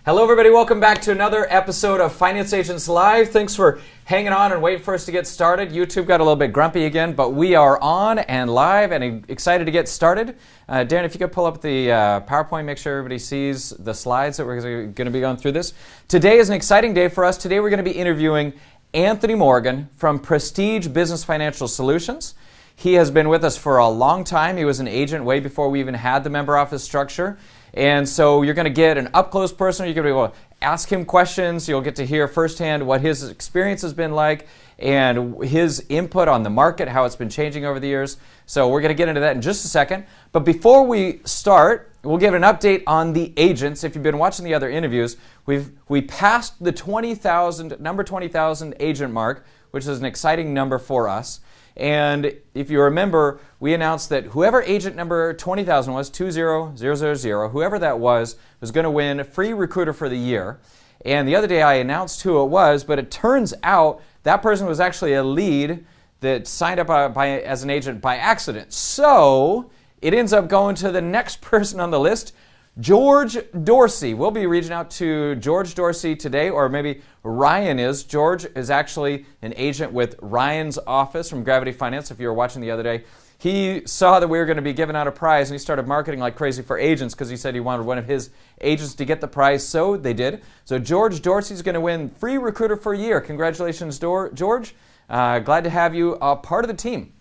Hello, everybody. Welcome back to another episode of Finance Agents Live. Thanks for hanging on and waiting for us to get started. YouTube got a little bit grumpy again, but we are on and live and excited to get started. Darren, if you could pull up the PowerPoint, make sure everybody sees the slides that we're going to be going through this. Today is an exciting day for us. Today we're going to be interviewing Anthony Morgan from Prestige Business Financial Solutions. He has been with us for a long time. He was an agent way before we even had the member office structure. And so you're going to get an up-close person. You're going to be able to ask him questions. You'll get to hear firsthand what his experience has been like and his input on the market, how it's been changing over the years. So we're going to get into that in just a second. But before we start, we'll give an update on the agents. If you've been watching the other interviews, we passed the 20,000, number 20,000 agent mark, which is an exciting number for us. And if you remember, we announced that whoever agent number 20,000 was, 20000, whoever that was going to win a free recruiter for the year. And the other day I announced who it was, but it turns out that person was actually a lead that signed up as an agent by accident. So it ends up going to the next person on the list, George Dorsey. We'll be reaching out to George Dorsey today, or maybe Ryan is. George is actually an agent with Ryan's office from Gravity Finance, if you were watching the other day. He saw that we were going to be giving out a prize, and he started marketing like crazy for agents because he said he wanted one of his agents to get the prize, so they did. So George Dorsey is going to win free recruiter for a year. Congratulations, George. Glad to have you part of the team.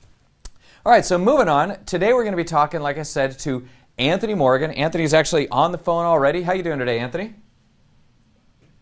All right, so moving on. Today we're going to be talking, like I said, to Anthony Morgan. Anthony's actually on the phone already. How you doing today, Anthony?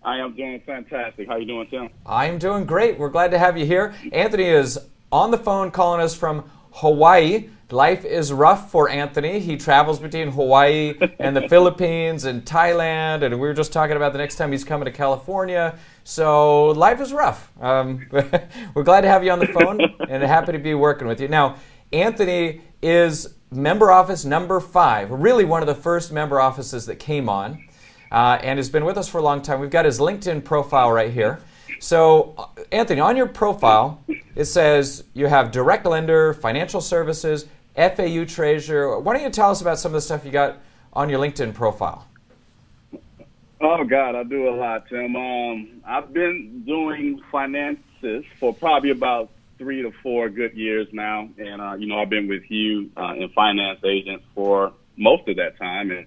I am doing fantastic. How you doing, Tim? I'm doing great. We're glad to have you here. Anthony is on the phone calling us from Hawaii. Life is rough for Anthony. He travels between Hawaii and the Philippines and Thailand, and we were just talking about the next time he's coming to California. So life is rough. We're glad to have you on the phone and happy to be working with you. Now, Anthony is member office number 5, really one of the first member offices that came on, and has been with us for a long time. We've got his LinkedIn profile right here. So, Anthony, on your profile, it says you have direct lender, financial services, FAU treasurer. Why don't you tell us about some of the stuff you got on your LinkedIn profile? Oh, God, I do a lot, Tim. I've been doing finances for probably about 3 to 4 good years now, and I've been with you in finance agents for most of that time, and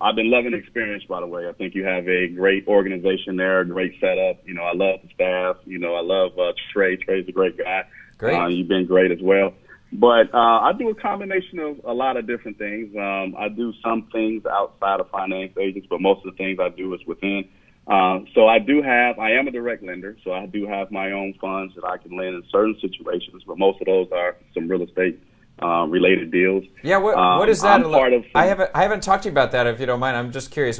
I've been loving the experience. By the way, I think you have a great organization there, a great setup. I love the staff. I love Trey. Trey's a great guy. Great. You've been great as well. But I do a combination of a lot of different things. I do some things outside of finance agents, but most of the things I do is within. So I am a direct lender, so I do have my own funds that I can lend in certain situations, but most of those are some real estate related deals. Yeah, what is that? I haven't talked to you about that, if you don't mind. I'm just curious.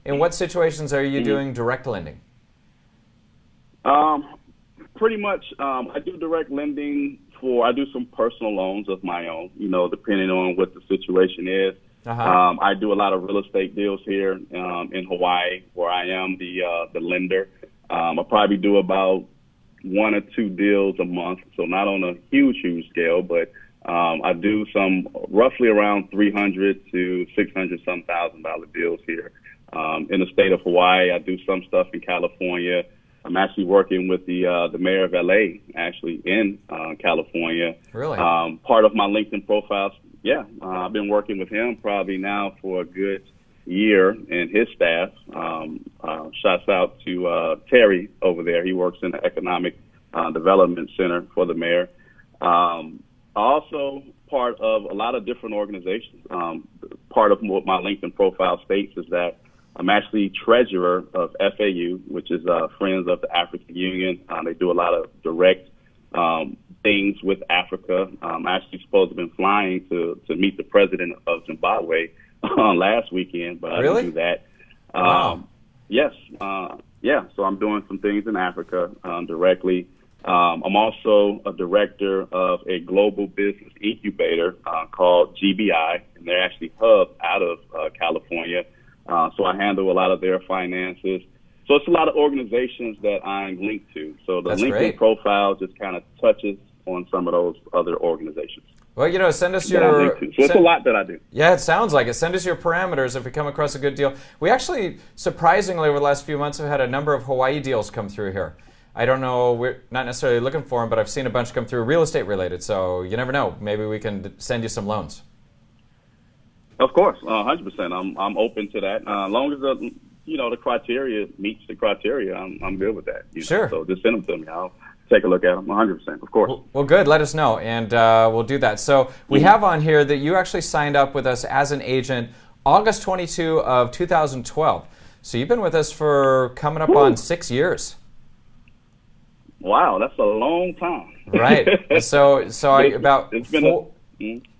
In what situations are you doing direct lending? Pretty much, I do direct lending I do some personal loans of my own, depending on what the situation is. Uh-huh. I do a lot of real estate deals here in Hawaii, where I am the lender. I probably do about 1 or 2 deals a month, so not on a huge scale, but I do some roughly around $300 to $600 some $1,000 deals here in the state of Hawaii. I do some stuff in California. I'm actually working with the mayor of LA, actually in California. Really? Part of my LinkedIn profile. Yeah, I've been working with him probably now for a good year and his staff. Shouts out to Terry over there. He works in the Economic Development Center for the mayor. Also part of a lot of different organizations. Part of what my LinkedIn profile states is that I'm actually treasurer of FAU, which is Friends of the African Union. They do a lot of direct things with Africa. I'm actually supposed to have been flying to meet the president of Zimbabwe last weekend, but Really? I didn't do that. Wow. Yes. So I'm doing some things in Africa directly. I'm also a director of a global business incubator called GBI, and they're actually hubbed out of California. So I handle a lot of their finances. So it's a lot of organizations that I'm linked to. So the That's LinkedIn great. profile just kind of touches on some of those other organizations. Well, send us that I'm your... into. So it's a lot that I do. Yeah, it sounds like it. Send us your parameters if we come across a good deal. We actually, surprisingly, over the last few months have had a number of Hawaii deals come through here. I don't know, we're not necessarily looking for them, but I've seen a bunch come through real estate related, so you never know. Maybe we can send you some loans. Of course, 100%. I'm open to that. As long as the criteria meets the criteria, I'm good with that. Sure. So just send them to me. I'll take a look at them. 100%. Of course. Well, good. Let us know, and we'll do that. So we have on here that you actually signed up with us as an agent August 22 of 2012. So you've been with us for coming up on 6 years. Wow, that's a long time. Right. So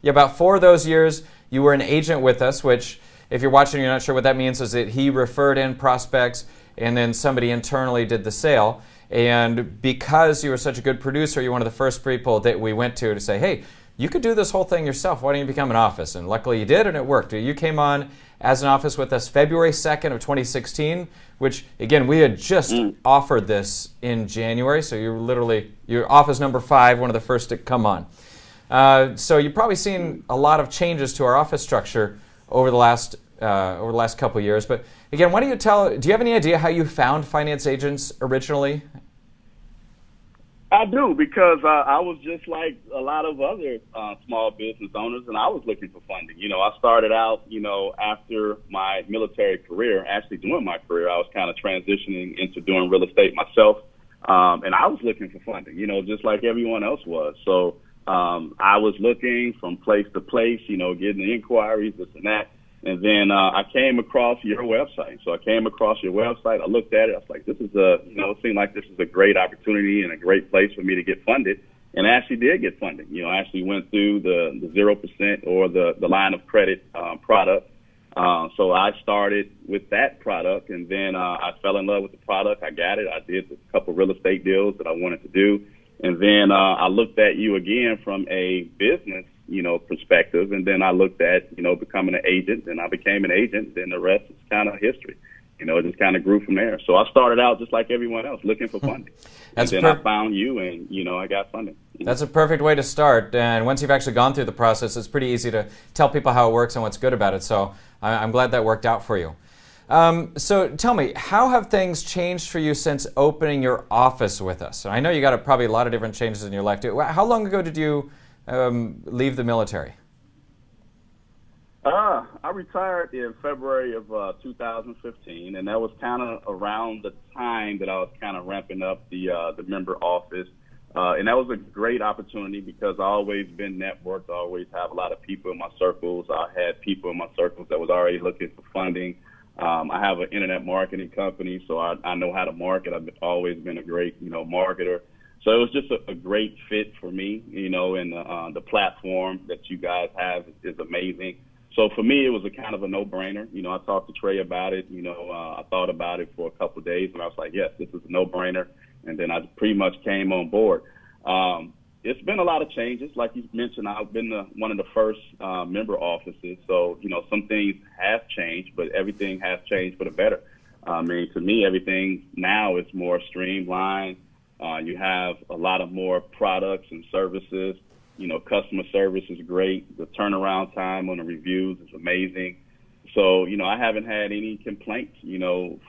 about 4 of those years you were an agent with us, which if you're watching and you're not sure what that means is that he referred in prospects and then somebody internally did the sale. And because you were such a good producer, you're one of the first people that we went to say, hey, you could do this whole thing yourself. Why don't you become an office? And luckily you did, and it worked. You came on as an office with us February 2nd of 2016, which, again, we had just offered this in January. So you're office number 5, one of the first to come on. So you've probably seen a lot of changes to our office structure over the last couple of years. But again, why don't you do you have any idea how you found Finance Agents originally? I do, because I was just like a lot of other small business owners, and I was looking for funding. I started out, after my military career, actually doing my career, I was kind of transitioning into doing real estate myself, and I was looking for funding, just like everyone else was. So I was looking from place to place, getting the inquiries, this and that. And then I came across your website. So I came across your website. I looked at it. I was like, this is it seemed like this is a great opportunity and a great place for me to get funded. And I actually did get funding. I actually went through the 0% or the line of credit product. So I started with that product, and then I fell in love with the product. I got it. I did a couple real estate deals that I wanted to do. And then I looked at you again from a business perspective. And then I looked at, becoming an agent, and I became an agent. Then the rest is kind of history. It just kind of grew from there. So I started out just like everyone else, looking for funding. And then I found you, and, I got funding. That's a perfect way to start. And once you've actually gone through the process, it's pretty easy to tell people how it works and what's good about it. So I'm glad that worked out for you. So tell me, how have things changed for you since opening your office with us? And I know you got probably a lot of different changes in your life too. How long ago did you leave the military? I retired in February of 2015, and that was kind of around the time that I was kind of ramping up the member office. And that was a great opportunity because I always been networked. I always have a lot of people in my circles. I had people in my circles that was already looking for funding. I have an internet marketing company, so I know how to market. I've always been a great, marketer. So it was just a great fit for me, and the platform that you guys have is amazing. So for me, it was a kind of a no-brainer. I talked to Trey about it. I thought about it for a couple of days, and I was like, yes, this is a no-brainer. And then I pretty much came on board. It's been a lot of changes. Like you mentioned, I've been one of the first member offices. So, some things have changed, but everything has changed for the better. To me, everything now is more streamlined. You have a lot of more products and services. Customer service is great. The turnaround time on the reviews is amazing. So, I haven't had any complaints,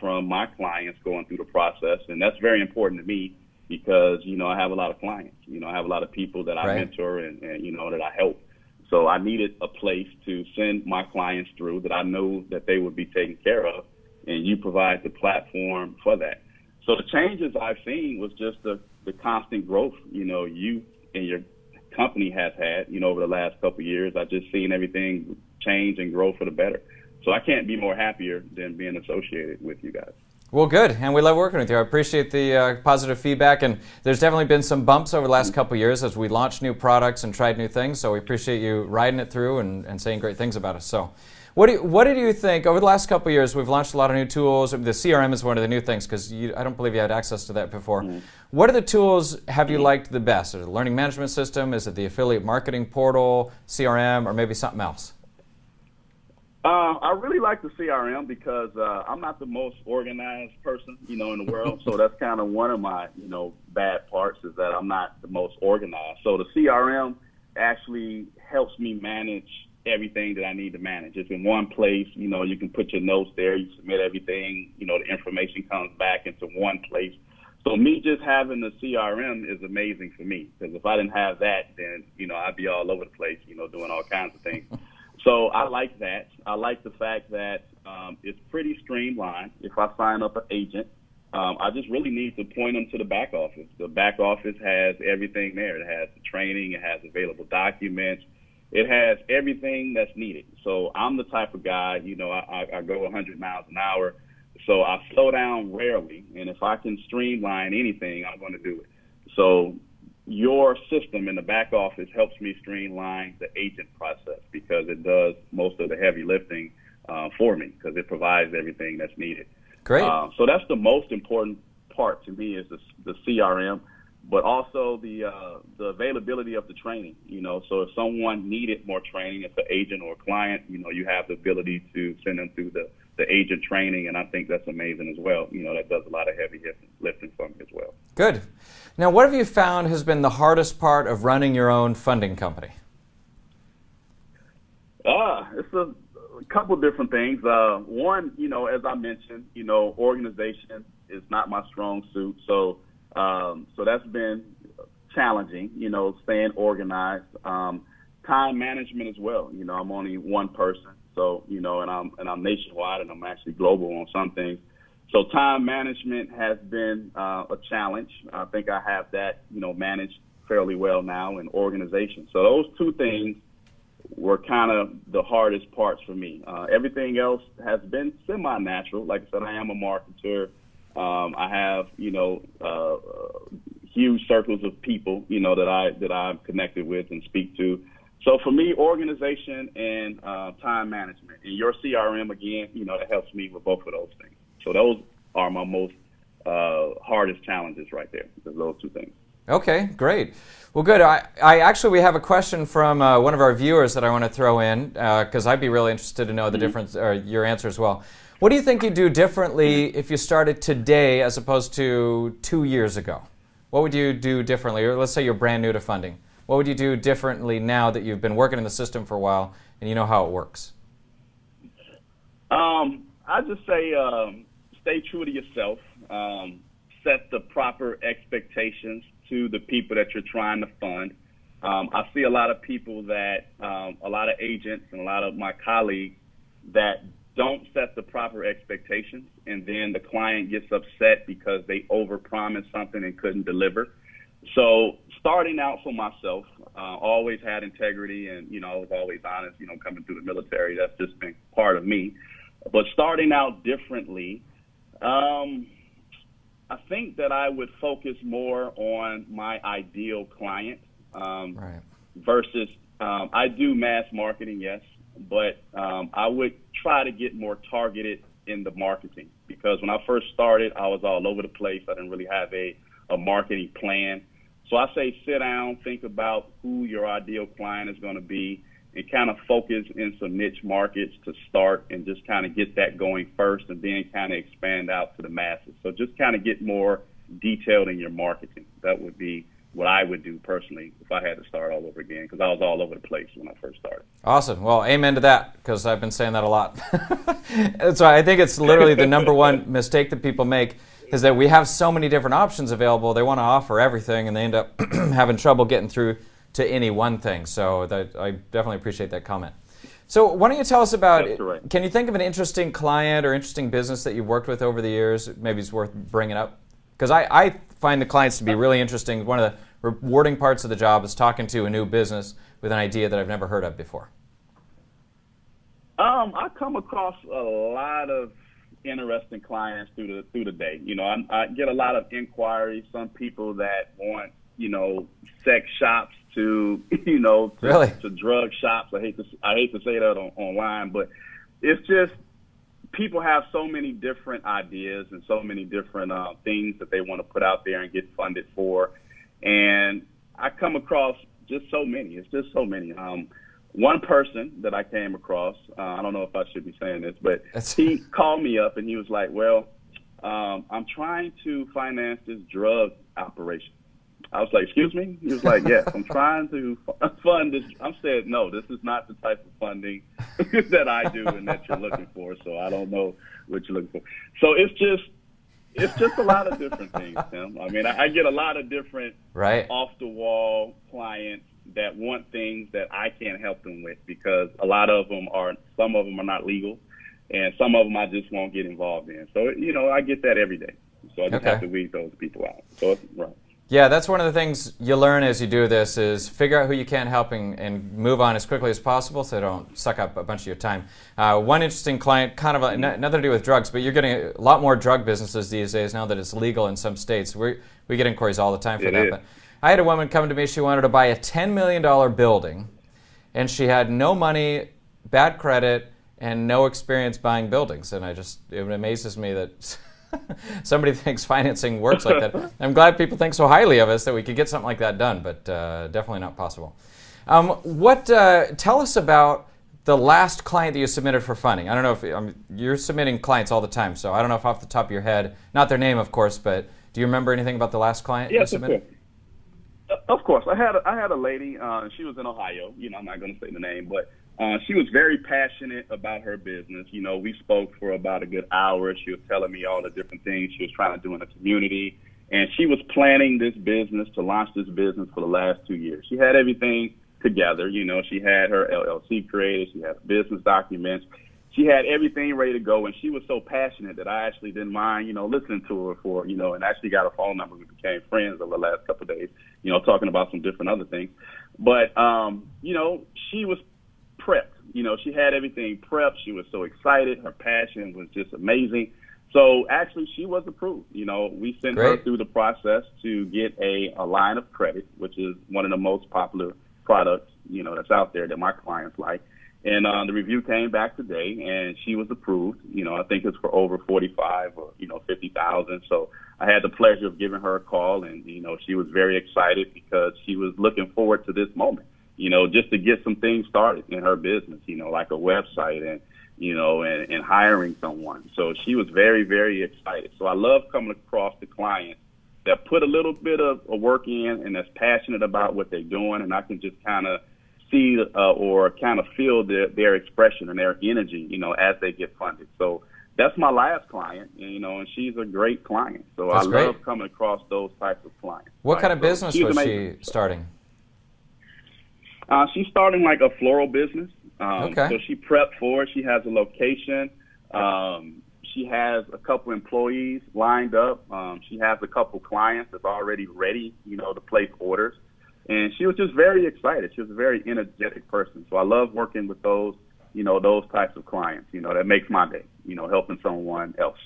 from my clients going through the process. And that's very important to me because, I have a lot of clients. I have a lot of people that I mentor and that I help. So I needed a place to send my clients through that I know that they would be taken care of. And you provide the platform for that. So the changes I've seen was just the constant growth, you and your company has had, over the last couple of years. I've just seen everything change and grow for the better. So I can't be more happier than being associated with you guys. Well, good, and we love working with you. I appreciate the positive feedback, and there's definitely been some bumps over the last couple of years as we launched new products and tried new things, so we appreciate you riding it through and saying great things about us. So what did you think, over the last couple of years, we've launched a lot of new tools. The CRM is one of the new things because I don't believe you had access to that before. Mm-hmm. What are the tools have you liked the best? Is it the learning management system? Is it the affiliate marketing portal, CRM, or maybe something else? I really like the CRM because I'm not the most organized person, in the world. So that's kind of one of my, bad parts is that I'm not the most organized. So the CRM actually helps me manage everything that I need to manage. It's in one place. You know, you can put your notes there. You submit everything. You know, the information comes back into one place. So me just having the CRM is amazing for me, because if I didn't have that, then, you know, I'd be all over the place, you know, doing all kinds of things. So I like that. I like the fact that it's pretty streamlined. If I sign up an agent, I just really need to point them to the back office. The back office has everything there. It has the training. It has available documents. It has everything that's needed. So I'm the type of guy, you know, I go 100 miles an hour. So I slow down rarely. And if I can streamline anything, I'm going to do it. So your system in the back office helps me streamline the agent process, because it does most of the heavy lifting for me, because it provides everything that's needed. Great. So that's the most important part to me, is the CRM, but also the availability of the training. You know, so if someone needed more training, if an agent or a client, you know, you have the ability to send them through the agent training, and I think that's amazing as well. You know, that does a lot of heavy lifting for me as well. Good. Now, what have you found has been the hardest part of running your own funding company? It's a couple different things. One, you know, as I mentioned, you know, organization is not my strong suit. So that's been challenging, you know, staying organized. Time management as well. You know, I'm only one person. So, you know, and I'm nationwide, and I'm actually global on some things. So time management has been a challenge. I think I have that, you know, managed fairly well now, in organization. So those two things were kind of the hardest parts for me. Everything else has been semi-natural. Like I said, I am a marketer. I have, you know, huge circles of people, you know, that I'm connected with and speak to. So for me, organization and time management, and your CRM, again, you know, that helps me with both of those things. So those are my most hardest challenges right there, those two things. Okay, great. Well, good. We have a question from one of our viewers that I want to throw in, because I'd be really interested to know the difference, or your answer as well. What do you think you'd do differently if you started today as opposed to 2 years ago? What would you do differently? Or let's say you're brand new to funding. What would you do differently now that you've been working in the system for a while and you know how it works? I just say stay true to yourself. Set the proper expectations to the people that you're trying to fund. I see a lot of people that, a lot of agents and a lot of my colleagues that don't set the proper expectations, and then the client gets upset because they overpromised something and couldn't deliver. So starting out for myself, always had integrity, and, you know, I was always honest, you know, coming through the military. That's just been part of me. But starting out differently, I think that I would focus more on my ideal client versus I do mass marketing, yes, but I would try to get more targeted in the marketing, because when I first started, I was all over the place. I didn't really have a marketing plan. So I say sit down, think about who your ideal client is going to be, and kind of focus in some niche markets to start, and just kind of get that going first, and then kind of expand out to the masses. So just kind of get more detailed in your marketing. That would be what I would do personally if I had to start all over again, because I was all over the place when I first started. Awesome. Well, amen to that, because I've been saying that a lot. So I think it's literally the number one mistake that people make, is that we have so many different options available. They want to offer everything, and they end up having trouble getting through to any one thing. So I definitely appreciate that comment. So why don't you tell us about, can you think of an interesting client or interesting business that you've worked with over the years? Maybe it's worth bringing up. Because I find the clients to be really interesting. One of the rewarding parts of the job is talking to a new business with an idea that I've never heard of before. I come across a lot of interesting clients through the day. You know, I get a lot of inquiries. Some people that want, you know, sex shops to, you know, to drug shops. I hate to say that online, but it's just people have so many different ideas and so many different things that they want to put out there and get funded for. And I come across just so many. It's just so many. One person that I came across, I don't know if I should be saying this, but he called me up and he was like, well, I'm trying to finance this drug operation. I was like, excuse me? He was like, yes, I'm trying to fund this. I said, no, this is not the type of funding that I do and that you're looking for. So I don't know what you're looking for. So it's just a lot of different things, Tim. I mean, I get a lot of different off the wall clients that want things that I can't help them with, because a lot of them some of them are not legal, and some of them I just won't get involved in. So, I get that every day. So I just have to weed those people out. So it's right. Yeah, that's one of the things you learn as you do this, is figure out who you can help and move on as quickly as possible so they don't suck up a bunch of your time. One interesting client, kind of nothing to do with drugs, but you're getting a lot more drug businesses these days now that it's legal in some states. We get inquiries all the time for that. But I had a woman come to me, she wanted to buy a $10 million building, and she had no money, bad credit, and no experience buying buildings. And it amazes me that somebody thinks financing works like that. I'm glad people think so highly of us that we could get something like that done, but definitely not possible. Tell us about the last client that you submitted for funding. I don't know if you're submitting clients all the time, so I don't know if off the top of your head, not their name, of course, but do you remember anything about the last client you submitted? Of course. I had a lady. She was in Ohio. I'm not going to say the name, but she was very passionate about her business. We spoke for about a good hour. She was telling me all the different things she was trying to do in the community. And she was planning this business, to launch this business, for the last 2 years. She had everything together. She had her LLC created. She had business documents. She had everything ready to go. And she was so passionate that I actually didn't mind, listening to her for, and actually got a phone number. We became friends over the last couple of days, talking about some different other things. But, she was prepped. She had everything prepped. She was so excited. Her passion was just amazing. So actually, she was approved. We sent her through the process to get a line of credit, which is one of the most popular products, that's out there that my clients like. And the review came back today, and she was approved. I think it's for over 45 or 50,000. So I had the pleasure of giving her a call, and she was very excited because she was looking forward to this moment. Just to get some things started in her business, like a website and hiring someone. So she was very, very excited. So I love coming across the clients that put a little bit of work in and that's passionate about what they're doing, and I can just kind of see or kind of feel their expression and their energy, as they get funded. So that's my last client, and she's a great client. So I love coming across those types of clients. What kind of business was she starting? She's starting like a floral business. So she prepped for it. She has a location. She has a couple employees lined up. She has a couple clients that's already ready, to place orders. And she was just very excited. She was a very energetic person. So I love working with those, those types of clients. That makes my day, helping someone else.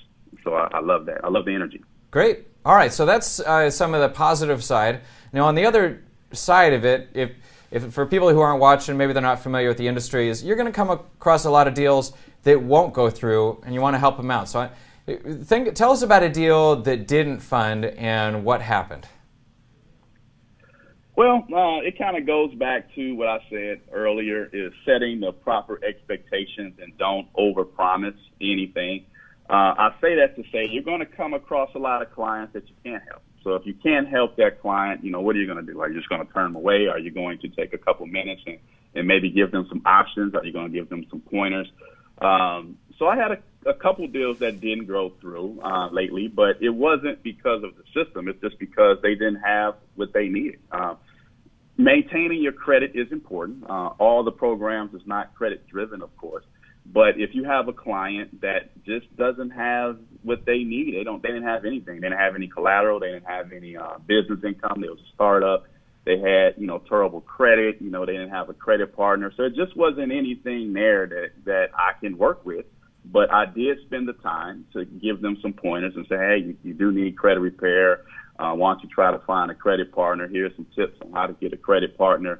So I love that. I love the energy. Great. All right. So that's some of the positive side. Now, on the other side of it, if for people who aren't watching, maybe they're not familiar with the industry, is you're going to come across a lot of deals that won't go through, and you want to help them out. So tell us about a deal that didn't fund and what happened. Well, it kind of goes back to what I said earlier, is setting the proper expectations and don't overpromise anything. I say that to say you're going to come across a lot of clients that you can't help. So if you can't help that client, what are you going to do? Are you just going to turn them away? Are you going to take a couple minutes and maybe give them some options? Are you going to give them some pointers? So I had a couple deals that didn't go through lately, but it wasn't because of the system. It's just because they didn't have what they needed. Maintaining your credit is important. All the programs is not credit driven, of course. But if you have a client that just doesn't have what they need, they didn't have anything. They didn't have any collateral. They didn't have any business income. They was a startup. They had, terrible credit. They didn't have a credit partner. So it just wasn't anything there that I can work with. But I did spend the time to give them some pointers and say, hey, you do need credit repair. Why don't you try to find a credit partner? Here's some tips on how to get a credit partner.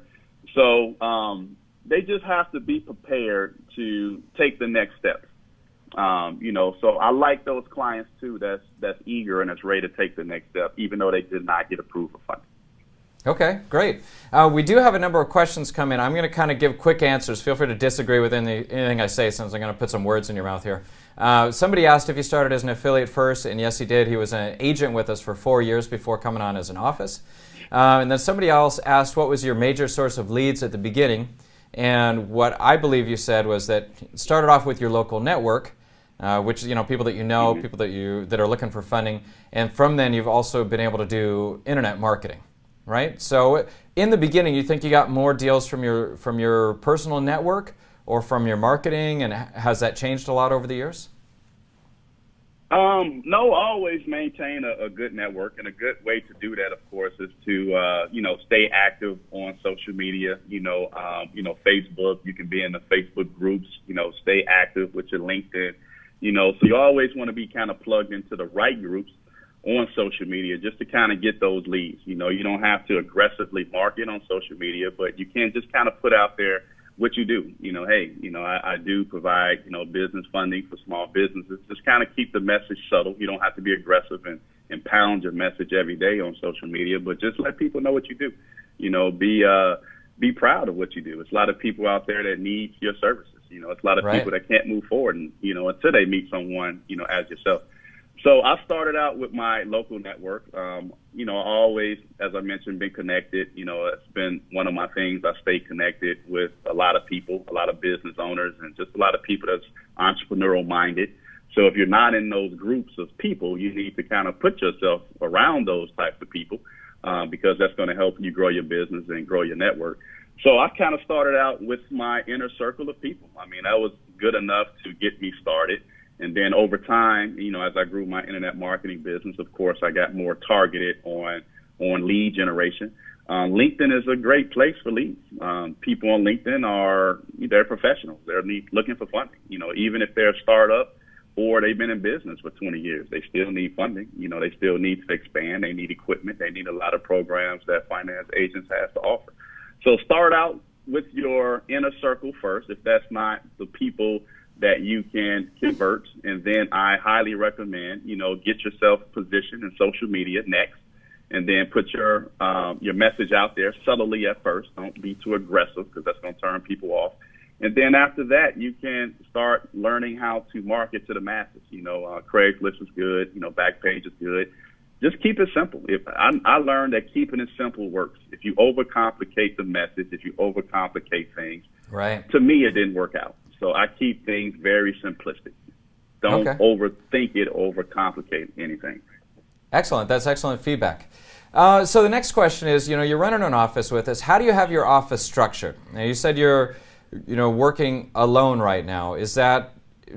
So they just have to be prepared to take the next step. So I like those clients too that's eager and that's ready to take the next step, even though they did not get approved for funding. Okay, great. We do have a number of questions come in. I'm going to kind of give quick answers. Feel free to disagree with anything I say, since I'm going to put some words in your mouth here. Somebody asked if he started as an affiliate first, and yes, he did. He was an agent with us for 4 years before coming on as an office. And then somebody else asked what was your major source of leads at the beginning. And what I believe you said was that it started off with your local network, which, people that you know, people that are looking for funding. And from then you've also been able to do internet marketing, right? So in the beginning, you think you got more deals from your personal network or from your marketing, and has that changed a lot over the years? No, always maintain a good network, and a good way to do that, of course, is to stay active on social media. Facebook. You can be in the Facebook groups. Stay active with your LinkedIn. So you always want to be kind of plugged into the right groups on social media just to kind of get those leads. You don't have to aggressively market on social media, but you can just kind of put out there what you do. I do provide, business funding for small businesses. Just kind of keep the message subtle. You don't have to be aggressive and pound your message every day on social media, but just let people know what you do. Be proud of what you do. It's a lot of people out there that need your services. It's a lot of people that can't move forward until they meet someone, as yourself. So I started out with my local network. Always, as I mentioned, been connected. It's been one of my things. I stay connected with a lot of people, a lot of business owners, and just a lot of people that's entrepreneurial minded. So if you're not in those groups of people, you need to kind of put yourself around those types of people because that's going to help you grow your business and grow your network. So I kind of started out with my inner circle of people. That was good enough to get me started. And then over time, as I grew my internet marketing business, of course, I got more targeted on lead generation. LinkedIn is a great place for leads. People on LinkedIn they're professionals. They're looking for funding. Even if they're a startup or they've been in business for 20 years, they still need funding. They still need to expand. They need equipment. They need a lot of programs that Finance Agents has to offer. So start out with your inner circle first, if that's not the people that you can convert. And then I highly recommend, get yourself positioned in social media next, and then put your message out there subtly at first. Don't be too aggressive because that's going to turn people off. And then after that, you can start learning how to market to the masses. Craigslist is good. Backpage is good. Just keep it simple. I learned that keeping it simple works. If you overcomplicate the message, if you overcomplicate things, to me, it didn't work out. So I keep things very simplistic. Don't overthink it, overcomplicate anything. Excellent. That's excellent feedback. So the next question is, you're running an office with us. How do you have your office structured? Now, you said you're, working alone right now.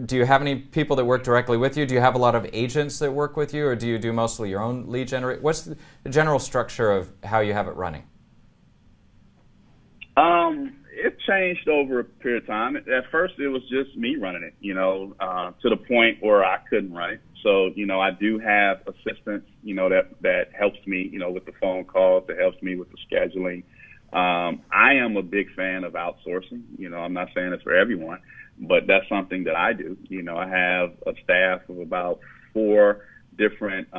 Do you have any people that work directly with you? Do you have a lot of agents that work with you, or do you do mostly your own lead generation? What's the general structure of how you have it running? It changed over a period of time. At first, it was just me running it, to the point where I couldn't run it. So, I do have assistants, that helps me, with the phone calls, that helps me with the scheduling. I am a big fan of outsourcing. I'm not saying it's for everyone, but that's something that I do. I have a staff of about 4 different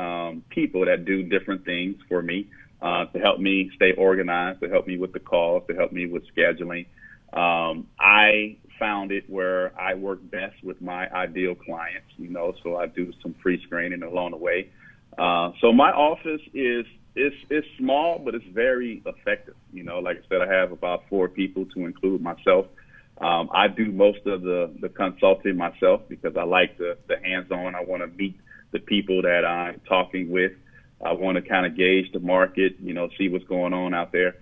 people that do different things for me. To help me stay organized, to help me with the calls, to help me with scheduling. I found it where I work best with my ideal clients, so I do some pre-screening along the way. So my office is small, but it's very effective. Like I said, I have about 4 people to include myself. I do most of the consulting myself because I like the hands-on. I want to meet the people that I'm talking with. I want to kind of gauge the market, see what's going on out there.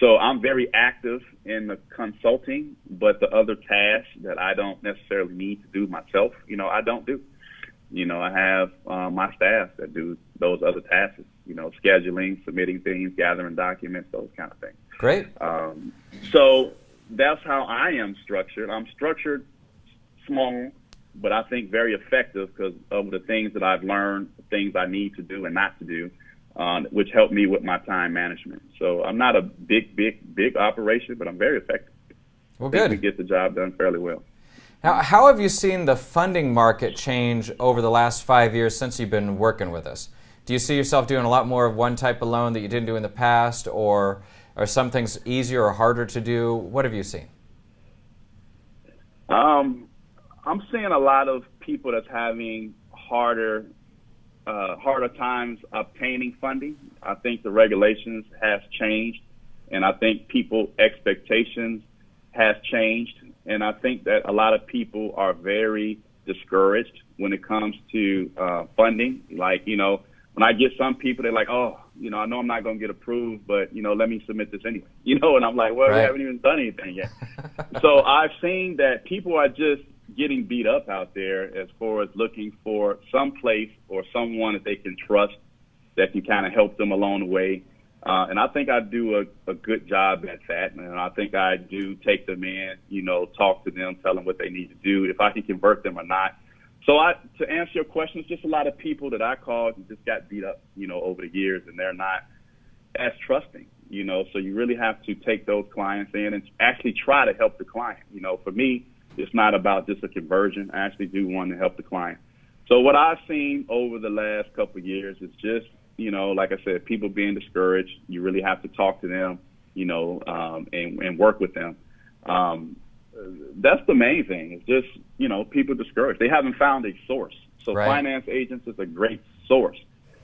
So I'm very active in the consulting, but the other tasks that I don't necessarily need to do myself, I don't do. I have my staff that do those other tasks, scheduling, submitting things, gathering documents, those kind of things. Great. So that's how I am structured. I'm structured small, but I think very effective because of the things that I've learned, the things I need to do and not to do, which help me with my time management. So I'm not a big operation, but I'm very effective. Well, good. We get the job done fairly well. Now, how have you seen the funding market change over the last 5 years since you've been working with us? Do you see yourself doing a lot more of one type of loan that you didn't do in the past, or are some things easier or harder to do? What have you seen? I'm seeing a lot of people that's having harder harder times obtaining funding. I think the regulations has changed, and I think people expectations has changed. And I think that a lot of people are very discouraged when it comes to funding. Like, you know, when I get some people, they're like, oh, you know, I know I'm not going to get approved, but, you know, let me submit this anyway. You know, and I'm like, well, right. We haven't even done anything yet. So I've seen that people are just getting beat up out there as far as looking for some place or someone that they can trust that can kind of help them along the way. And I think I do a good job at that. And I think I do take them in, you know, talk to them, tell them what they need to do, if I can convert them or not. So to answer your question, it's just a lot of people that I called and just got beat up, you know, over the years, and they're not as trusting, you know. So you really have to take those clients in and actually try to help the client. You know, for me, it's not about just a conversion. I actually do want to help the client. So what I've seen over the last couple of years is just, you know, like I said, people being discouraged. You really have to talk to them, you know, and work with them. That's the main thing. It's just, you know, people discouraged. They haven't found a source. So right. Finance Agents is a great source.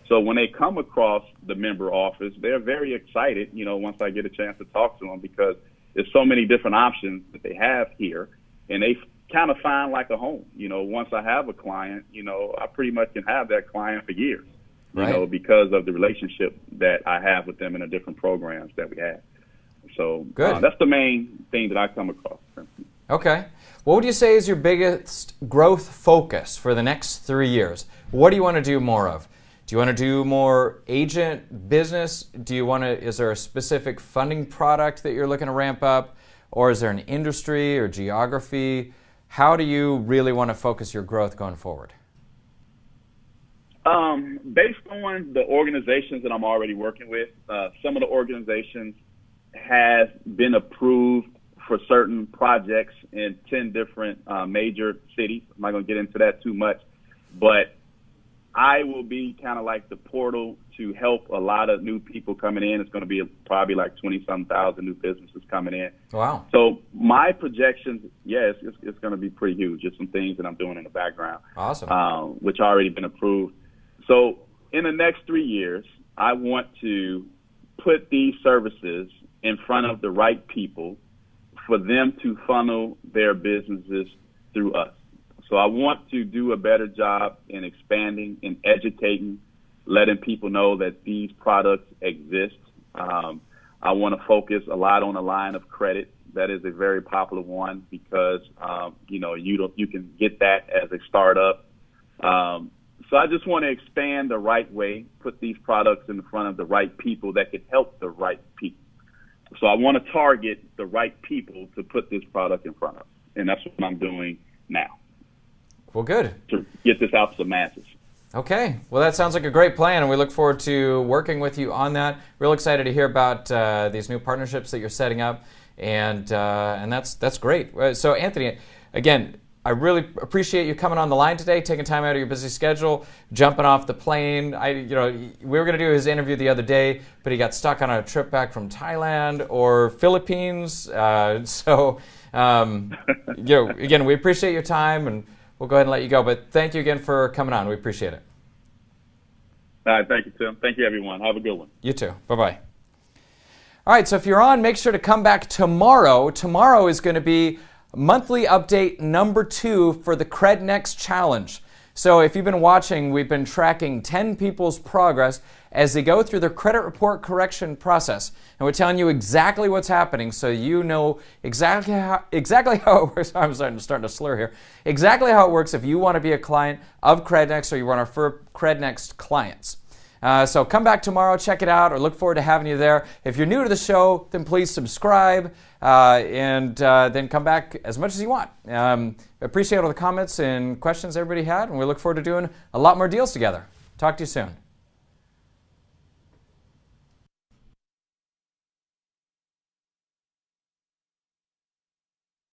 So when they come across the member office, they're very excited, you know, once I get a chance to talk to them, because there's so many different options that they have here, and they kind of find like a home. You know, once I have a client, you know, I pretty much can have that client for years, you right. know, because of the relationship that I have with them in the different programs that we have. So that's the main thing that I come across. Okay. What would you say is your biggest growth focus for the next 3 years? What do you want to do more of? Do you want to do more agent business? Do you want to, is there a specific funding product that you're looking to ramp up? Or is there an industry or geography? How do you really want to focus your growth going forward? Based on the organizations that I'm already working with, some of the organizations have been approved for certain projects in 10 different major cities. I'm not going to get into that too much, but I will be kind of like the portal to help a lot of new people coming in. It's going to be probably like 20-some thousand new businesses coming in. Wow. So my projections, yes, it's going to be pretty huge. Just some things that I'm doing in the background. Awesome. Which already been approved. So in the next 3 years, I want to put these services in front of the right people for them to funnel their businesses through us. So I want to do a better job in expanding and educating, letting people know that these products exist. I want to focus a lot on the line of credit. That is a very popular one because, you know, you can get that as a startup. So I just want to expand the right way, put these products in front of the right people that can help the right people. So I want to target the right people to put this product in front of. And that's what I'm doing now. Well, good. To get this out to the masses. Okay. Well, that sounds like a great plan, and we look forward to working with you on that. Real excited to hear about these new partnerships that you're setting up, and that's great. So, Anthony, again, I really appreciate you coming on the line today, taking time out of your busy schedule, jumping off the plane. We were going to do his interview the other day, but he got stuck on a trip back from Thailand or Philippines. Again, we appreciate your time, and we'll go ahead and let you go. But thank you again for coming on. We appreciate it. All right, thank you, Tim. Thank you, everyone. Have a good one. You too. Bye-bye. All right, so if you're on, make sure to come back tomorrow. Tomorrow is going to be monthly update number 2 for the CredNext Challenge. So if you've been watching, we've been tracking 10 people's progress as they go through their credit report correction process. And we're telling you exactly what's happening so you know exactly how it works. I'm starting to slur here. Exactly how it works if you want to be a client of CredNext or you want to refer CredNext clients. So come back tomorrow, check it out, or look forward to having you there. If you're new to the show, then please subscribe and then come back as much as you want. Appreciate all the comments and questions everybody had, and we look forward to doing a lot more deals together. Talk to you soon.